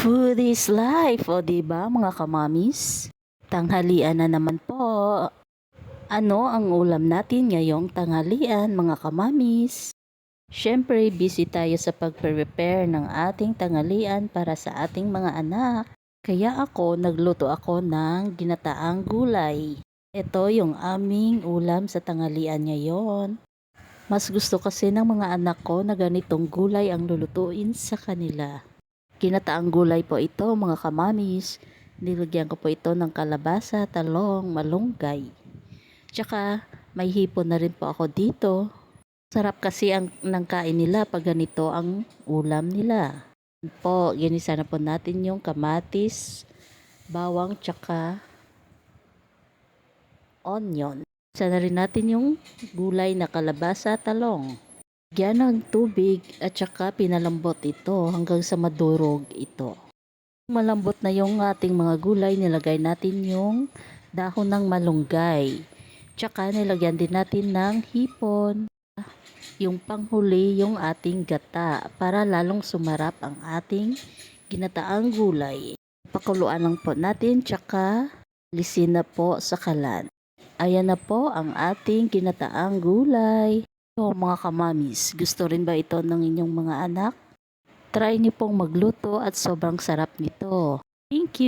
Food is life, o diba mga kamamis? Tanghalian na naman po. Ano ang ulam natin ngayong tanghalian mga kamamis? Siyempre, busy tayo sa pag-prepare ng ating tanghalian para sa ating mga anak. Kaya nagluto ako ng ginataang gulay. Ito yung aming ulam sa tanghalian ngayon. Mas gusto kasi ng mga anak ko na ganitong gulay ang lulutuin sa kanila. Ginataang gulay po ito mga kamamis. Nilagyan ko po ito ng kalabasa, talong, malunggay. Tsaka may hipon na rin po ako dito. Sarap kasi ang kain nila pag ganito ang ulam nila. Po, ginisa na po natin yung kamatis, bawang, tsaka onion. Isa na rin natin yung gulay na kalabasa, talong. Lagyan ng tubig at saka pinalambot ito hanggang sa madurog ito. Malambot na yung ating mga gulay, nilagay natin yung dahon ng malunggay. Tsaka nilagyan din natin ng hipon. Yung panghuli yung ating gata para lalong sumarap ang ating ginataang gulay. Pakuluan lang po natin tsaka lisin na po sa kalan. Ayan na po ang ating ginataang gulay. So mga kamamis, gusto rin ba ito ng inyong mga anak? Try niyo pong magluto at sobrang sarap nito. Thank you!